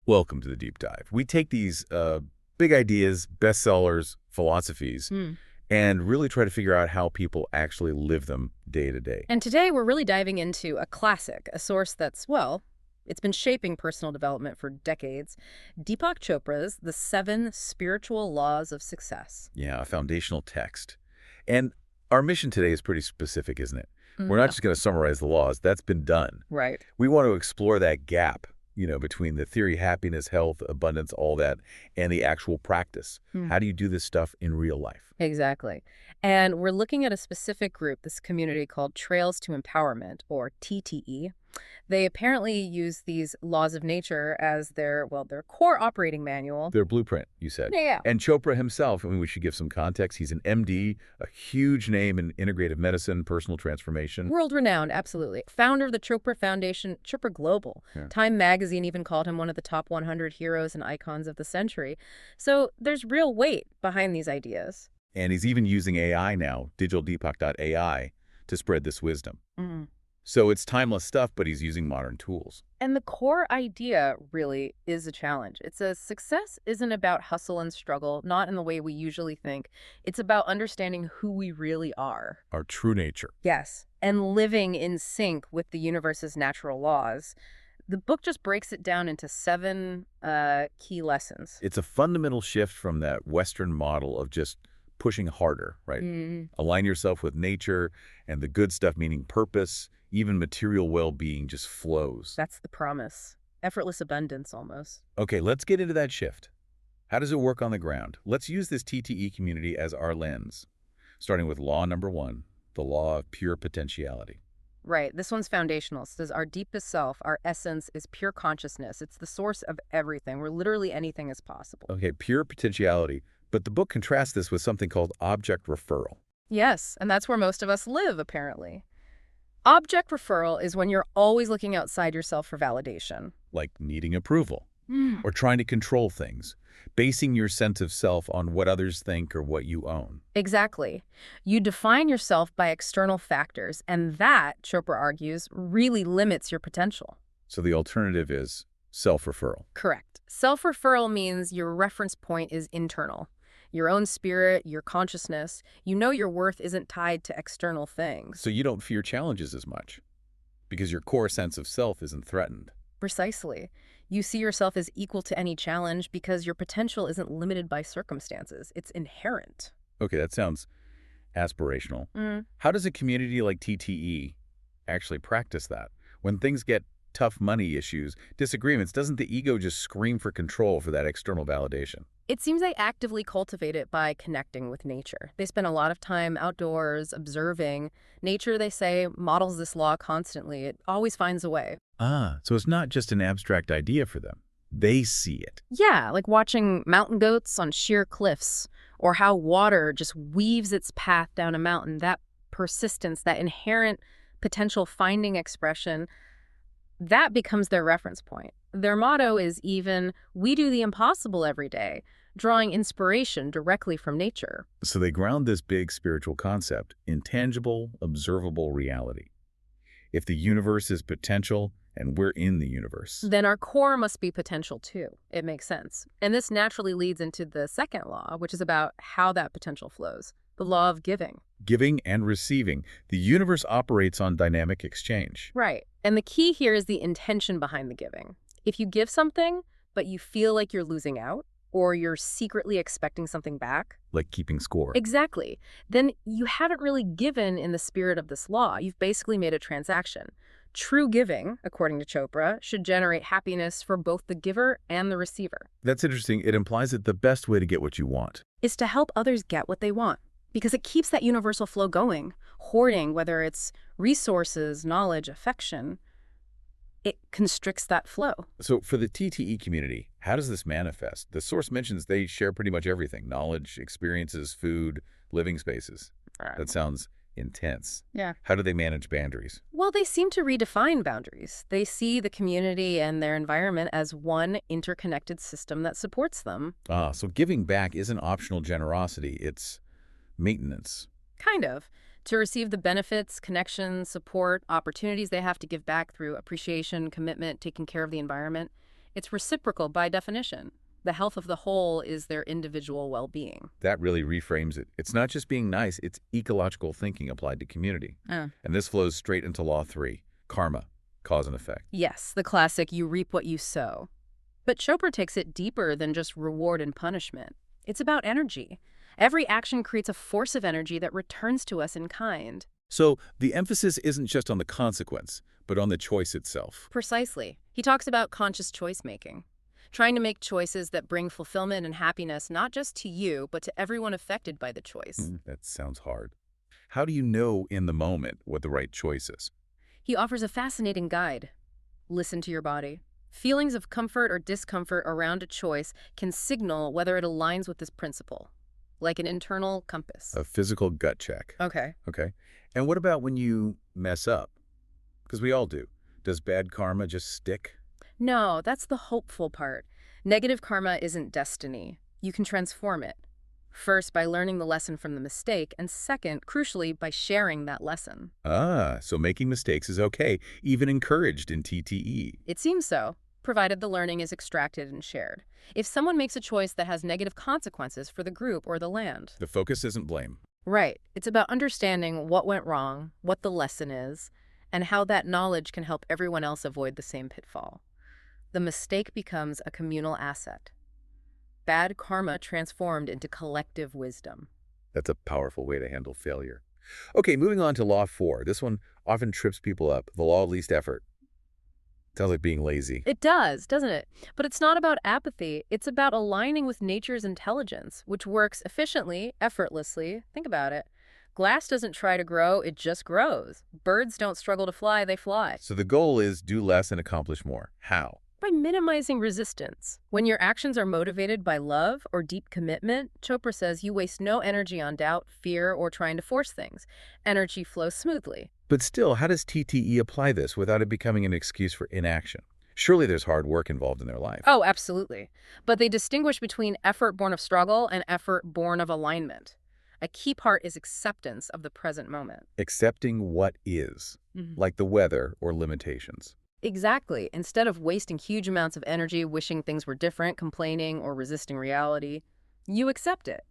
Welcome to the deep dive. We take these big ideas, bestsellers, philosophies, and really try to figure out how people actually live them day to day. And today we're really diving into a classic, a source that's, well, it's been shaping personal development for decades. Deepak Chopra's The 7 Spiritual Laws of Success. Yeah, a foundational text. And our mission today is pretty specific, isn't it? We're not just going to summarize the laws. That's been done. Right. We want to explore that gap, between the theory, happiness, health, abundance, all that, and the actual practice. How do you do this stuff in real life? Exactly. And we're looking at a specific group, this community called Trails to Empowerment, or TTE. They apparently use these laws of nature as their core operating manual. Their blueprint, you said. Yeah. And Chopra himself, we should give some context. He's an MD, a huge name in integrative medicine, personal transformation. World-renowned, absolutely. Founder of the Chopra Foundation, Chopra Global. Yeah. Time magazine even called him one of the top 100 heroes and icons of the century. So there's real weight behind these ideas. And he's even using AI now, digitaldeepak.ai, to spread this wisdom. So it's timeless stuff, but he's using modern tools. And the core idea really is a challenge. It says success isn't about hustle and struggle, not in the way we usually think. It's about understanding who we really are. Our true nature. Yes. And living in sync with the universe's natural laws. The book just breaks it down into 7 key lessons. It's a fundamental shift from that Western model of just pushing harder, right? Align yourself with nature, and the good stuff, meaning purpose, even material well-being, just flows. That's the promise. Effortless abundance, almost. Okay, let's get into that shift. How does it work on the ground? Let's use this TTE community as our lens, starting with law number 1, the law of pure potentiality. Right. This one's foundational. It says our deepest self, our essence, is pure consciousness. It's the source of everything, where literally anything is possible. Okay, pure potentiality. But the book contrasts this with something called object referral. Yes, and that's where most of us live, apparently. Object referral is when you're always looking outside yourself for validation. Like needing approval, or trying to control things, basing your sense of self on what others think or what you own. Exactly. You define yourself by external factors, and that, Chopra argues, really limits your potential. So the alternative is self-referral. Correct. Self-referral means your reference point is internal. Your own spirit, your consciousness. You know your worth isn't tied to external things. So you don't fear challenges as much, because your core sense of self isn't threatened. Precisely. You see yourself as equal to any challenge because your potential isn't limited by circumstances. It's inherent. Okay, that sounds aspirational. How does a community like TTE actually practice that? When things get tough money issues, disagreements, doesn't the ego just scream for control for that external validation? It seems they actively cultivate it by connecting with nature. They spend a lot of time outdoors, observing. Nature, they say, models this law constantly. It always finds a way. So it's not just an abstract idea for them. They see it. Yeah, like watching mountain goats on sheer cliffs, or how water just weaves its path down a mountain. That persistence, that inherent potential finding expression, that becomes their reference point. Their motto is even, we do the impossible every day, drawing inspiration directly from nature. So they ground this big spiritual concept in tangible, observable reality. If the universe is potential and we're in the universe, then our core must be potential too. It makes sense. And this naturally leads into the second law, which is about how that potential flows, the law of giving. Giving and receiving. The universe operates on dynamic exchange. Right. And the key here is the intention behind the giving. If you give something, but you feel like you're losing out, or you're secretly expecting something back. Like keeping score. Exactly. Then you haven't really given in the spirit of this law. You've basically made a transaction. True giving, according to Chopra, should generate happiness for both the giver and the receiver. That's interesting. It implies that the best way to get what you want is to help others get what they want, because it keeps that universal flow going. Hoarding, whether it's resources, knowledge, affection, it constricts that flow. So for the TTE community, how does this manifest? The source mentions they share pretty much everything: knowledge, experiences, food, living spaces. That sounds intense. Yeah. How do they manage boundaries? Well, they seem to redefine boundaries. They see the community and their environment as one interconnected system that supports them. So giving back isn't optional generosity, it's maintenance. Kind of. To receive the benefits, connections, support, opportunities they have to give back through appreciation, commitment, taking care of the environment. It's reciprocal by definition. The health of the whole is their individual well-being. That really reframes it. It's not just being nice, it's ecological thinking applied to community. Uh. And this flows straight into Law 3, karma, cause and effect. Yes, the classic, you reap what you sow. But Chopra takes it deeper than just reward and punishment. It's about energy. Every action creates a force of energy that returns to us in kind. So the emphasis isn't just on the consequence, but on the choice itself. Precisely. He talks about conscious choice-making, trying to make choices that bring fulfillment and happiness not just to you, but to everyone affected by the choice. That sounds hard. How do you know in the moment what the right choice is? He offers a fascinating guide. Listen to your body. Feelings of comfort or discomfort around a choice can signal whether it aligns with this principle, like an internal compass. A physical gut check. Okay. Okay. And what about when you mess up? Because we all do. Does bad karma just stick? No, that's the hopeful part. Negative karma isn't destiny. You can transform it. First, by learning the lesson from the mistake, and second, crucially, by sharing that lesson. Ah, so making mistakes is okay, even encouraged in TTE. It seems so, provided the learning is extracted and shared. If someone makes a choice that has negative consequences for the group or the land. The focus isn't blame. Right. It's about understanding what went wrong, what the lesson is, and how that knowledge can help everyone else avoid the same pitfall. The mistake becomes a communal asset. Bad karma transformed into collective wisdom. That's a powerful way to handle failure. Okay, moving on to Law 4. This one often trips people up, the law of least effort. Sounds like being lazy. It does, doesn't it? But it's not about apathy. It's about aligning with nature's intelligence, which works efficiently, effortlessly. Think about it. Glass doesn't try to grow, it just grows. Birds don't struggle to fly, they fly. So the goal is do less and accomplish more. How? By minimizing resistance. When your actions are motivated by love or deep commitment, Chopra says you waste no energy on doubt, fear, or trying to force things. Energy flows smoothly. But still, how does TTE apply this without it becoming an excuse for inaction? Surely there's hard work involved in their life. Oh, absolutely. But they distinguish between effort born of struggle and effort born of alignment. A key part is acceptance of the present moment. Accepting what is, like the weather or limitations. Exactly. Instead of wasting huge amounts of energy wishing things were different, complaining, or resisting reality, you accept it.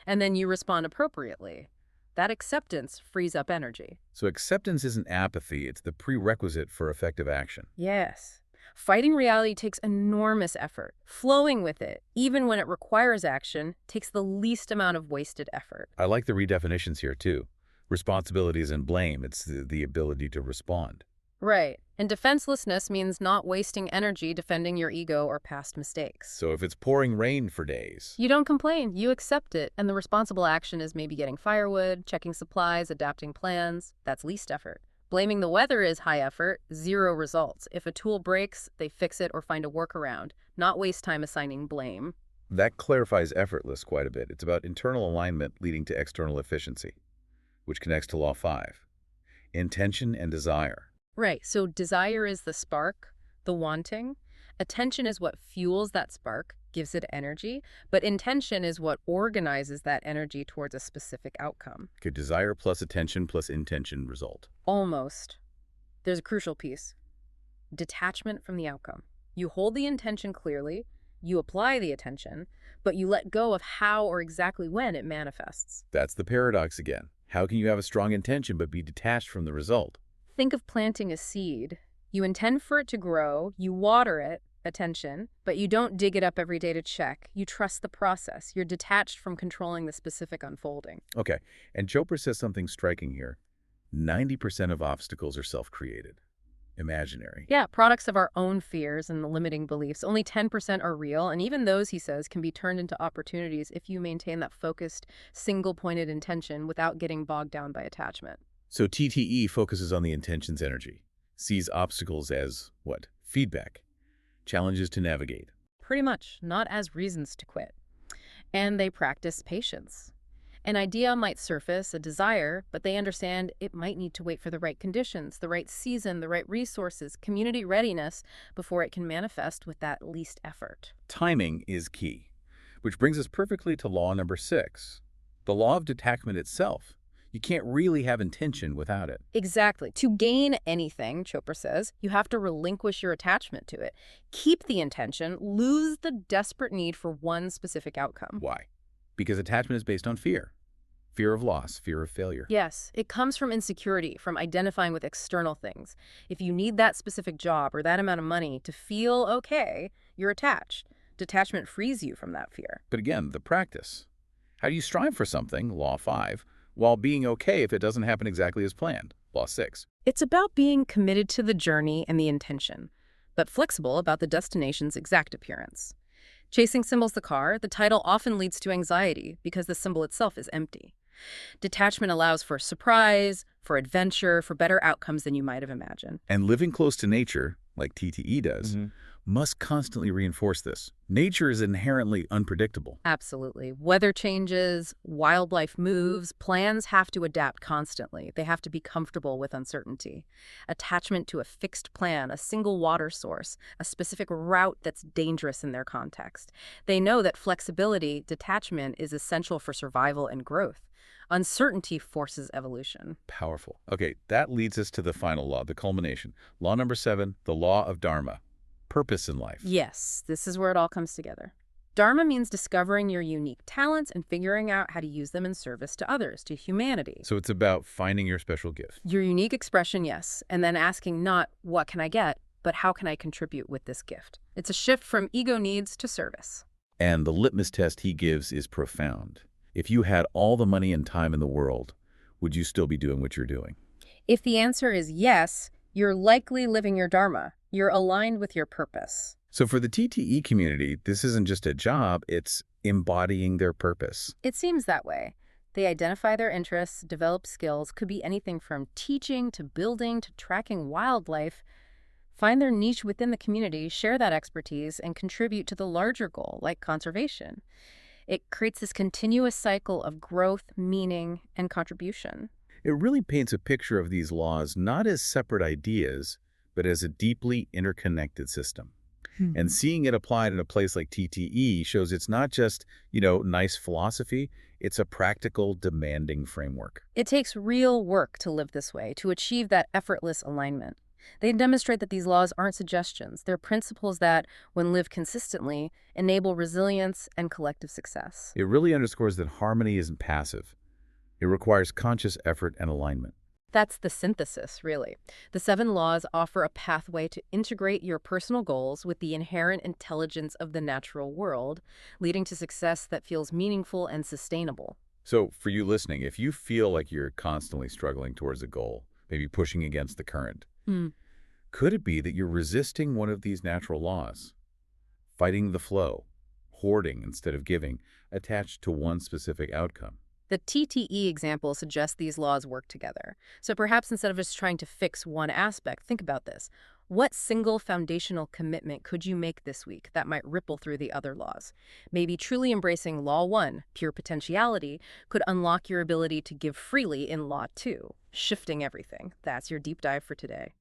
And then you respond appropriately. That acceptance frees up energy. So acceptance isn't apathy, it's the prerequisite for effective action. Yes. Fighting reality takes enormous effort. Flowing with it, even when it requires action, takes the least amount of wasted effort. I like the redefinitions here, too. Responsibility isn't blame, it's the ability to respond. Right. And defenselessness means not wasting energy defending your ego or past mistakes. So if it's pouring rain for days, You don't complain, you accept it, and the responsible action is maybe getting firewood, checking supplies, adapting plans. That's least effort. Blaming the weather is high effort, zero results. If a tool breaks, they fix it or find a workaround, not waste time assigning blame. that clarifies effortless quite a bit. It's about internal alignment leading to external efficiency, which connects to Law 5. Intention and desire. Right, so desire is the spark, the wanting. Attention is what fuels that spark, gives it energy, but intention is what organizes that energy towards a specific outcome. Okay, desire plus attention plus intention result. Almost. There's a crucial piece. Detachment from the outcome. You hold the intention clearly, you apply the attention, but you let go of how or exactly when it manifests. That's the paradox again. How can you have a strong intention but be detached from the result? Think of planting a seed. You intend for it to grow, you water it, attention, but you don't dig it up every day to check. You trust the process. You're detached from controlling the specific unfolding. Okay, and Chopra says something striking here. 90% of obstacles are self-created, imaginary. Yeah, products of our own fears and the limiting beliefs. Only 10% are real, and even those, he says, can be turned into opportunities if you maintain that focused, single-pointed intention without getting bogged down by attachment. So TTE focuses on the intention's energy, sees obstacles as, what, feedback, challenges to navigate. Pretty much, not as reasons to quit. And they practice patience. An idea might surface, a desire, but they understand it might need to wait for the right conditions, the right season, the right resources, community readiness before it can manifest with that least effort. Timing is key, which brings us perfectly to law number 6, the law of detachment itself. You can't really have intention without it. Exactly. To gain anything, Chopra says, you have to relinquish your attachment to it. Keep the intention, lose the desperate need for one specific outcome. Why? Because attachment is based on fear. Fear of loss, fear of failure. Yes, it comes from insecurity, from identifying with external things. If you need that specific job or that amount of money to feel okay, you're attached. Detachment frees you from that fear. But again, the practice. How do you strive for something, Law 5, while being okay if it doesn't happen exactly as planned, Law 6? It's about being committed to the journey and the intention, but flexible about the destination's exact appearance. Chasing symbols the car, the title often leads to anxiety because the symbol itself is empty. Detachment allows for surprise, for adventure, for better outcomes than you might have imagined. And living close to nature, like TTE does, must constantly reinforce this. Nature is inherently unpredictable. Absolutely. Weather changes, wildlife moves, plans have to adapt constantly. They have to be comfortable with uncertainty. Attachment to a fixed plan, a single water source, a specific route that's dangerous in their context. They know that flexibility, detachment, is essential for survival and growth. Uncertainty forces evolution. Powerful. Okay, that leads us to the final law, the culmination. Law number 7, the law of Dharma. Purpose in life. Yes, this is where it all comes together. Dharma means discovering your unique talents and figuring out how to use them in service to others, to humanity. So it's about finding your special gift. Your unique expression, yes, and then asking not, what can I get, but how can I contribute with this gift? It's a shift from ego needs to service. And the litmus test he gives is profound. If you had all the money and time in the world, would you still be doing what you're doing? If the answer is yes, you're likely living your Dharma. You're aligned with your purpose. So for the TTE community, this isn't just a job, it's embodying their purpose. It seems that way. They identify their interests, develop skills, could be anything from teaching to building to tracking wildlife, find their niche within the community, share that expertise, and contribute to the larger goal, like conservation. It creates this continuous cycle of growth, meaning, and contribution. It really paints a picture of these laws not as separate ideas, but as a deeply interconnected system. And seeing it applied in a place like TTE shows it's not just, nice philosophy, it's a practical, demanding framework. It takes real work to live this way, to achieve that effortless alignment. They demonstrate that these laws aren't suggestions. They're principles that, when lived consistently, enable resilience and collective success. It really underscores that harmony isn't passive. It requires conscious effort and alignment. That's the synthesis, really. The 7 laws offer a pathway to integrate your personal goals with the inherent intelligence of the natural world, leading to success that feels meaningful and sustainable. So, for you listening, if you feel like you're constantly struggling towards a goal, maybe pushing against the current, could it be that you're resisting one of these natural laws? Fighting the flow, hoarding instead of giving, attached to one specific outcome. The TTE example suggests these laws work together. So perhaps instead of just trying to fix one aspect, think about this. What single foundational commitment could you make this week that might ripple through the other laws? Maybe truly embracing Law 1, pure potentiality, could unlock your ability to give freely in Law 2, shifting everything. That's your deep dive for today.